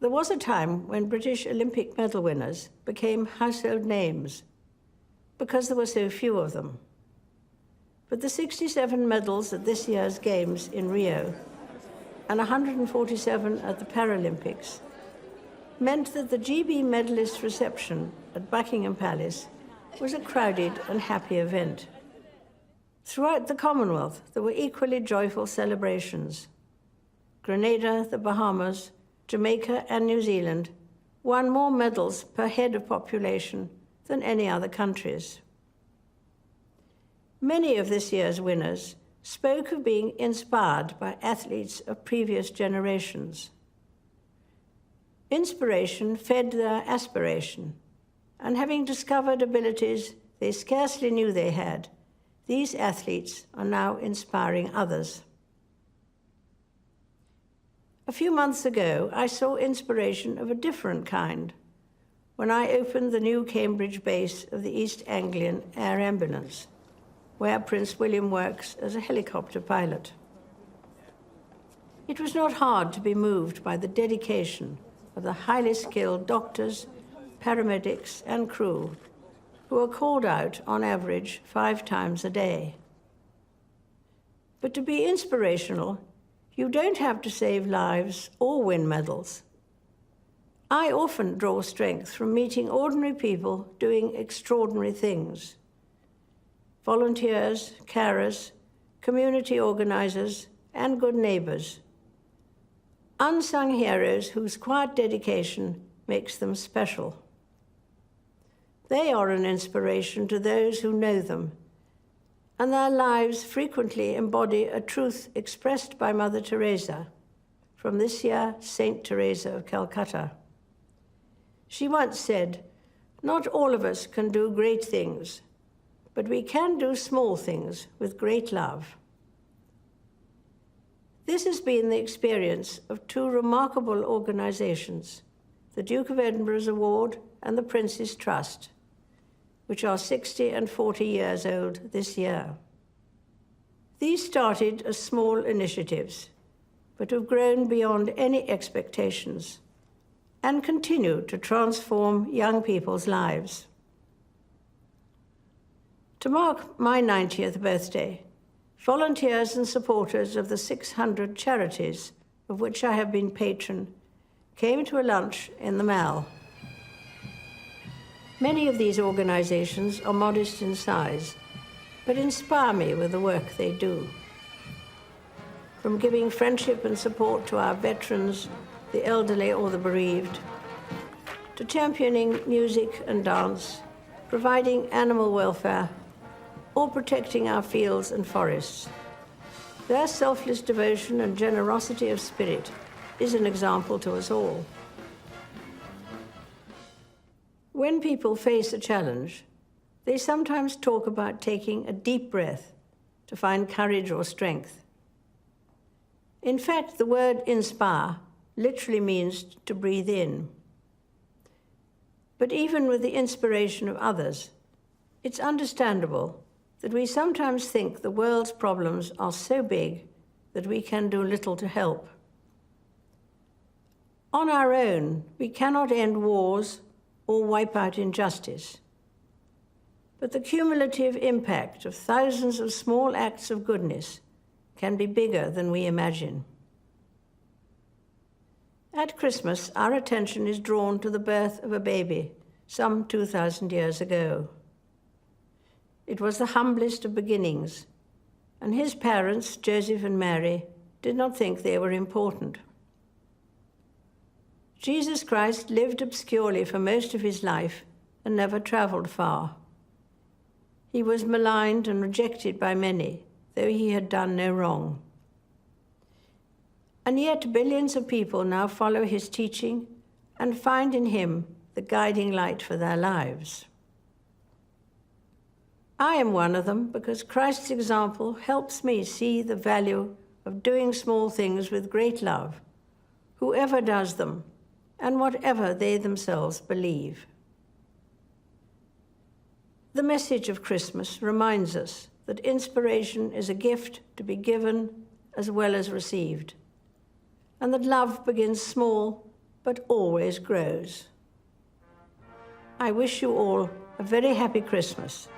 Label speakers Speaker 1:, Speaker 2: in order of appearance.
Speaker 1: There was a time when British Olympic medal winners became household names because there were so few of them. But the 67 medals at this year's Games in Rio and 147 at the Paralympics meant that the GB medalist reception at Buckingham Palace was a crowded and happy event. Throughout the Commonwealth, there were equally joyful celebrations. Grenada, the Bahamas, Jamaica, and New Zealand won more medals per head of population than any other countries. Many of this year's winners spoke of being inspired by athletes of previous generations. Inspiration fed their aspiration, and having discovered abilities they scarcely knew they had, these athletes are now inspiring others. A few months ago, I saw inspiration of a different kind when I opened the new Cambridge base of the East Anglian Air Ambulance, where Prince William works as a helicopter pilot. It was not hard to be moved by the dedication of the highly skilled doctors, paramedics, and crew who are called out on average 5 times a day. But to be inspirational, you don't have to save lives or win medals. I often draw strength from meeting ordinary people doing extraordinary things. Volunteers, carers, community organizers, and good neighbors. Unsung heroes whose quiet dedication makes them special. They are an inspiration to those who know them, and their lives frequently embody a truth expressed by Mother Teresa, from this year Saint Teresa of Calcutta. She once said, "Not all of us can do great things, but we can do small things with great love." This has been the experience of 2 remarkable organizations, the Duke of Edinburgh's Award and the Prince's Trust, which are 60 and 40 years old this year. These started as small initiatives, but have grown beyond any expectations and continue to transform young people's lives. To mark my 90th birthday, volunteers and supporters of the 600 charities of which I have been patron came to a lunch in the Mall. Many of these organizations are modest in size, but inspire me with the work they do. From giving friendship and support to our veterans, the elderly or the bereaved, to championing music and dance, providing animal welfare, or protecting our fields and forests. Their selfless devotion and generosity of spirit is an example to us all. When people face a challenge, they sometimes talk about taking a deep breath to find courage or strength. In fact, the word inspire literally means to breathe in. But even with the inspiration of others, it's understandable that we sometimes think the world's problems are so big that we can do little to help. On our own, we cannot end wars or wipe out injustice. But the cumulative impact of thousands of small acts of goodness can be bigger than we imagine. At Christmas, our attention is drawn to the birth of a baby some 2,000 years ago. It was the humblest of beginnings, and his parents, Joseph and Mary, did not think they were important. Jesus Christ lived obscurely for most of his life and never traveled far. He was maligned and rejected by many, though he had done no wrong. And yet billions of people now follow his teaching and find in him the guiding light for their lives. I am one of them because Christ's example helps me see the value of doing small things with great love, whoever does them, and whatever they themselves believe. The message of Christmas reminds us that inspiration is a gift to be given as well as received, and that love begins small but always grows. I wish you all a very happy Christmas.